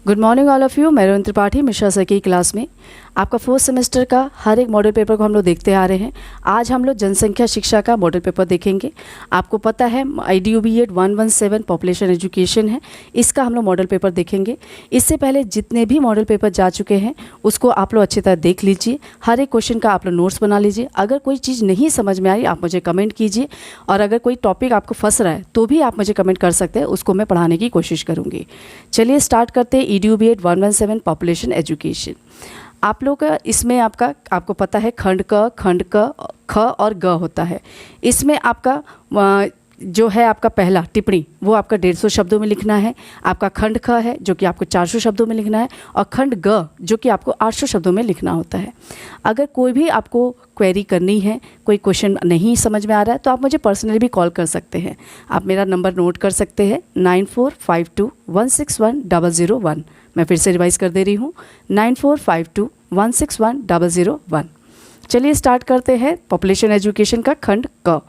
Good morning all of you. मैं Rohan Tripathi Mishra sir की class में आपका फोर्थ सेमेस्टर का हर एक मॉडल पेपर को हम लोग देखते आ रहे हैं। आज हम लोग जनसंख्या शिक्षा का मॉडल पेपर देखेंगे। आपको पता है IDU B.Ed 117 पॉपुलेशन एजुकेशन है, इसका हम लोग मॉडल पेपर देखेंगे। इससे पहले जितने भी मॉडल पेपर जा चुके हैं उसको आप लोग अच्छी तरह देख लीजिए। हर एक क्वेश्चन का आप लोग नोट्स बना लीजिए। अगर कोई चीज़ नहीं समझ में आई आप मुझे कमेंट कीजिए, और अगर कोई टॉपिक आपको फंस रहा है तो भी आप मुझे कमेंट कर सकते हैं, उसको मैं पढ़ाने की कोशिश करूँगी। चलिए स्टार्ट करते हैं। IDU B.Ed 117 population education. आप लोग का इसमें आपको पता है खंड क, ख और ग होता है। इसमें आपका जो है आपका पहला टिप्पणी वो आपका 150 शब्दों में लिखना है। आपका खंड ख है जो कि आपको 400 शब्दों में लिखना है, और खंड ग जो कि आपको 800 शब्दों में लिखना होता है। अगर कोई भी आपको क्वेरी करनी है, कोई क्वेश्चन नहीं समझ में आ रहा है तो आप मुझे पर्सनली भी कॉल कर सकते हैं। आप मेरा नंबर नोट कर सकते हैं 9452161001। मैं फिर से रिवाइज़ कर दे रही हूँ 9452161001। चलिए स्टार्ट करते हैं पॉपुलेशन एजुकेशन का खंड क।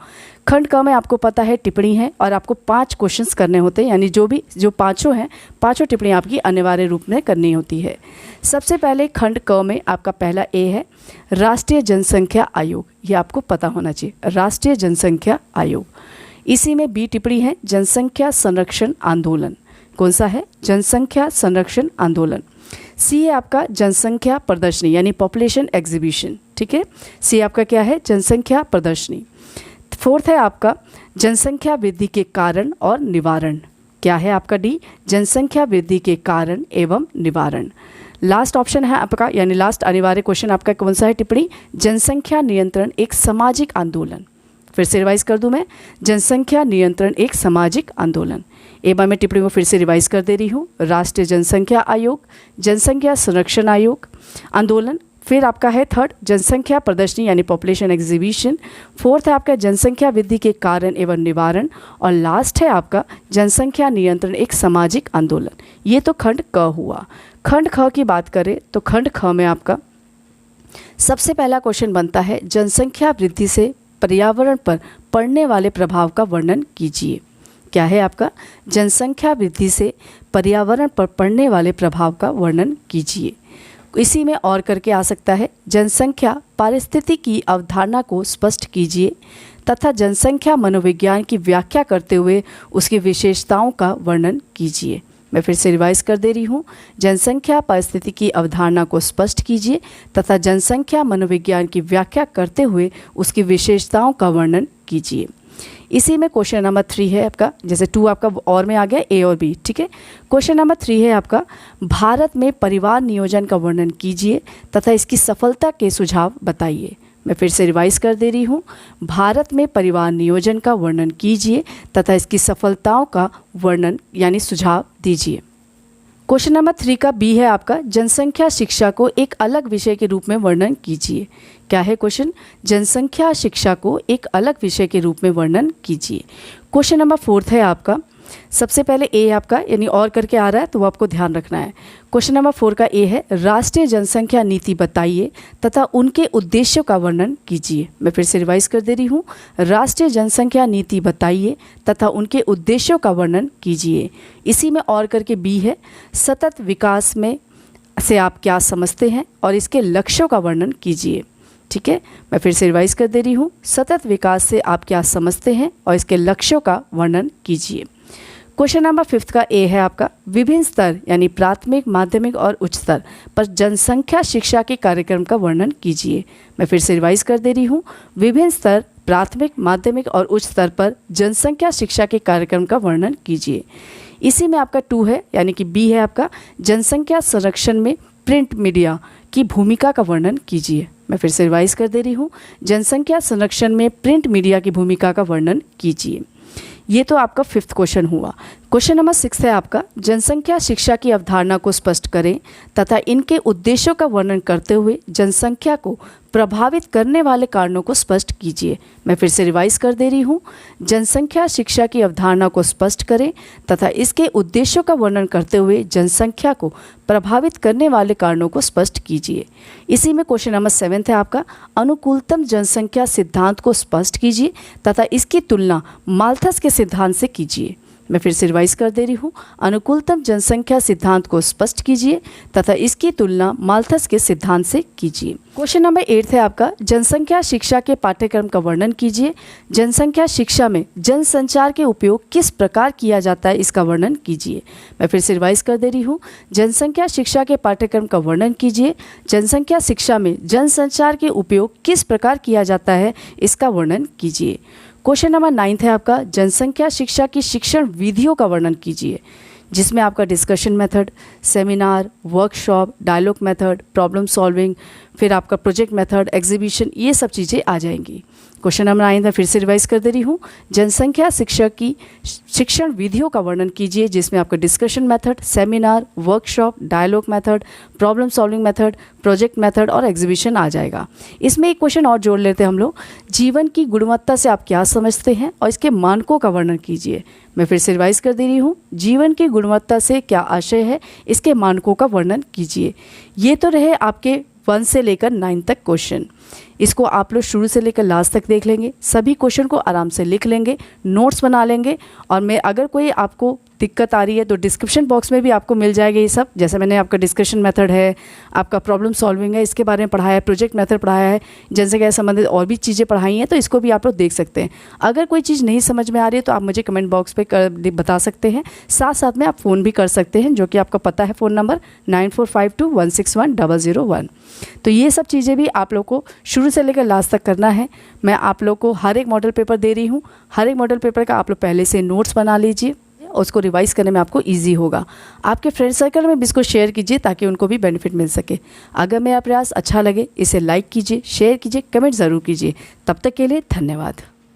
खंड क में आपको पता है टिप्पणी है, और आपको 5 क्वेश्चंस करने होते हैं, यानी जो पाँचों हैं पाँचों टिप्पणी आपकी अनिवार्य रूप में करनी होती है। सबसे पहले खंड क में आपका पहला ए है राष्ट्रीय जनसंख्या आयोग। ये आपको पता होना चाहिए, राष्ट्रीय जनसंख्या आयोग। इसी में बी टिप्पणी है जनसंख्या संरक्षण आंदोलन। कौन सा है? जनसंख्या संरक्षण आंदोलन। सी है आपका जनसंख्या प्रदर्शनी, यानी पॉपुलेशन एग्जीबिशन। ठीक है, सी आपका क्या है? जनसंख्या प्रदर्शनी। फोर्थ है आपका जनसंख्या वृद्धि के कारण और निवारण। क्या है आपका? डी, जनसंख्या वृद्धि के कारण एवं निवारण। लास्ट ऑप्शन है आपका, यानी लास्ट अनिवार्य क्वेश्चन आपका कौन सा है टिप्पणी? जनसंख्या नियंत्रण एक सामाजिक आंदोलन। फिर से रिवाइज कर दूं मैं, जनसंख्या नियंत्रण एक सामाजिक आंदोलन। एक बार मैं टिप्पणी को फिर से रिवाइज कर दे रही हूँ। राष्ट्रीय जनसंख्या आयोग, जनसंख्या संरक्षण आयोग आंदोलन। फिर आपका है थर्ड जनसंख्या प्रदर्शनी यानी पॉपुलेशन एग्जीबिशन। फोर्थ है आपका जनसंख्या वृद्धि के कारण एवं निवारण, और लास्ट है आपका जनसंख्या नियंत्रण एक सामाजिक आंदोलन। ये तो खंड क हुआ। खंड ख की बात करें तो खंड ख में आपका सबसे पहला क्वेश्चन बनता है जनसंख्या वृद्धि से पर्यावरण पर पड़ने वाले प्रभाव का वर्णन कीजिए। क्या है आपका? जनसंख्या वृद्धि से पर्यावरण पर पड़ने वाले प्रभाव का वर्णन कीजिए। इसी में और करके आ सकता है जनसंख्या पारिस्थितिकी की अवधारणा को स्पष्ट कीजिए, तथा जनसंख्या मनोविज्ञान की व्याख्या करते हुए उसकी विशेषताओं का वर्णन कीजिए। मैं फिर से रिवाइज कर दे रही हूँ, जनसंख्या पारिस्थितिकी की अवधारणा को स्पष्ट कीजिए तथा जनसंख्या मनोविज्ञान की व्याख्या करते हुए उसकी विशेषताओं का वर्णन कीजिए। इसी में क्वेश्चन नंबर 3 है आपका, जैसे 2 आपका और में आ गया ए और बी। ठीक है, क्वेश्चन नंबर 3 है आपका भारत में परिवार नियोजन का वर्णन कीजिए तथा इसकी सफलता के सुझाव बताइए। मैं फिर से रिवाइज कर दे रही हूँ, भारत में परिवार नियोजन का वर्णन कीजिए तथा इसकी सफलताओं का वर्णन यानी सुझाव दीजिए। क्वेश्चन नंबर 3 का बी है आपका जनसंख्या शिक्षा को एक अलग विषय के रूप में वर्णन कीजिए। क्या है क्वेश्चन? जनसंख्या शिक्षा को एक अलग विषय के रूप में वर्णन कीजिए। क्वेश्चन नंबर 4 है आपका, सबसे पहले ए आपका यानी और करके आ रहा है तो वो आपको ध्यान रखना है। क्वेश्चन नंबर 4 का ए है राष्ट्रीय जनसंख्या नीति बताइए तथा उनके उद्देश्यों का वर्णन कीजिए। मैं फिर से रिवाइज कर दे रही हूँ, राष्ट्रीय जनसंख्या नीति बताइए तथा उनके उद्देश्यों का वर्णन कीजिए। इसी में और करके बी है सतत विकास में से आप क्या समझते हैं और इसके लक्ष्यों का वर्णन कीजिए। ठीक है, मैं फिर से रिवाइज कर दे रही हूँ, सतत विकास से आप क्या समझते हैं और इसके लक्ष्यों का वर्णन कीजिए। क्वेश्चन नंबर 5 का ए है आपका विभिन्न स्तर यानी प्राथमिक, माध्यमिक और उच्च स्तर पर जनसंख्या शिक्षा के कार्यक्रम का वर्णन कीजिए। मैं फिर से रिवाइज कर दे रही हूँ, विभिन्न स्तर प्राथमिक, माध्यमिक और उच्च स्तर पर जनसंख्या शिक्षा के कार्यक्रम का वर्णन कीजिए। इसी में आपका 2 है यानी कि बी है आपका जनसंख्या संरक्षण में प्रिंट मीडिया की भूमिका का वर्णन कीजिए। मैं फिर से रिवाइज कर दे रही हूँ, जनसंख्या संरक्षण में प्रिंट मीडिया की भूमिका का वर्णन कीजिए। ये तो आपका 5th क्वेश्चन हुआ। क्वेश्चन नंबर 6 है आपका जनसंख्या शिक्षा की अवधारणा को स्पष्ट करें तथा इनके उद्देश्यों का वर्णन करते हुए जनसंख्या को प्रभावित करने वाले कारणों को स्पष्ट कीजिए। मैं फिर से रिवाइज कर दे रही हूँ, जनसंख्या शिक्षा की अवधारणा को स्पष्ट करें तथा इसके उद्देश्यों का वर्णन करते हुए जनसंख्या को प्रभावित करने वाले कारणों को स्पष्ट कीजिए। इसी में क्वेश्चन नंबर 7 है आपका अनुकूलतम जनसंख्या सिद्धांत को स्पष्ट कीजिए तथा इसकी तुलना माल्थस के सिद्धांत से कीजिए। मैं फिर से रिवाइज कर दे रही हूँ। अनुकूलतम जनसंख्या सिद्धांत को स्पष्ट कीजिए तथा इसकी तुलना माल्थस के सिद्धांत से कीजिए। क्वेश्चन नंबर 8 है आपका, जनसंख्या शिक्षा के पाठ्यक्रम का वर्णन कीजिए। जनसंख्या शिक्षा में जनसंचार के उपयोग किस प्रकार किया जाता है, इसका वर्णन कीजिए। मैं फिर से रिवाइज कर दे रही हूँ। जनसंख्या शिक्षा के पाठ्यक्रम का वर्णन कीजिए। जनसंख्या शिक्षा में जनसंचार के उपयोग किस प्रकार किया जाता है, इसका वर्णन कीजिए। क्वेश्चन नंबर 9 है आपका, जनसंख्या शिक्षा की शिक्षण विधियों का वर्णन कीजिए, जिसमें आपका discussion method, seminar, workshop, dialogue method, problem solving, फिर आपका प्रोजेक्ट मेथड, एग्जीबिशन, ये सब चीज़ें आ जाएंगी। क्वेश्चन नंबर 9 मैं फिर से रिवाइज कर दे रही हूँ। जनसंख्या शिक्षा की शिक्षण विधियों का वर्णन कीजिए, जिसमें आपका discussion method, seminar, workshop, dialogue method, problem solving method, project method और एग्जीबिशन आ जाएगा। इसमें एक क्वेश्चन और जोड़ लेते हैं हम लोग, जीवन की गुणवत्ता से आप क्या समझते हैं और इसके मानकों का वर्णन कीजिए। मैं फिर से रिवाइज कर दे रही हूँ। जीवन की गुणवत्ता से क्या आशय है, इसके मानकों का वर्णन कीजिए। ये तो रहे आपके 1 से लेकर 9 तक क्वेश्चन। इसको आप लोग शुरू से लेकर लास्ट तक देख लेंगे, सभी क्वेश्चन को आराम से लिख लेंगे, नोट्स बना लेंगे। और मैं अगर कोई आपको दिक्कत आ रही है तो डिस्क्रिप्शन बॉक्स में भी आपको मिल जाएगा ये सब। जैसे मैंने आपका डिस्कशन मेथड है, आपका प्रॉब्लम सॉल्विंग है, इसके बारे में पढ़ाया है, प्रोजेक्ट मेथड पढ़ाया है, जनसंख्या से संबंधित और भी चीज़ें पढ़ाई हैं, तो इसको भी आप लोग देख सकते हैं। अगर कोई चीज़ नहीं समझ में आ रही है तो आप मुझे कमेंट बॉक्स पे बता सकते हैं। साथ साथ में आप फ़ोन भी कर सकते हैं, जो कि आपका पता है फ़ोन नंबर 9452161001। तो ये सब चीज़ें भी आप लोग को शुरू से लेकर लास्ट तक करना है। मैं आप लोग को हर एक मॉडल पेपर दे रही हूँ। हर एक मॉडल पेपर का आप लोग पहले से नोट्स बना लीजिए, उसको रिवाइज करने में आपको इजी होगा। आपके फ्रेंड सर्कल में भी इसको शेयर कीजिए ताकि उनको भी बेनिफिट मिल सके। अगर मेरा प्रयास अच्छा लगे, इसे लाइक कीजिए, शेयर कीजिए, कमेंट ज़रूर कीजिए। तब तक के लिए धन्यवाद।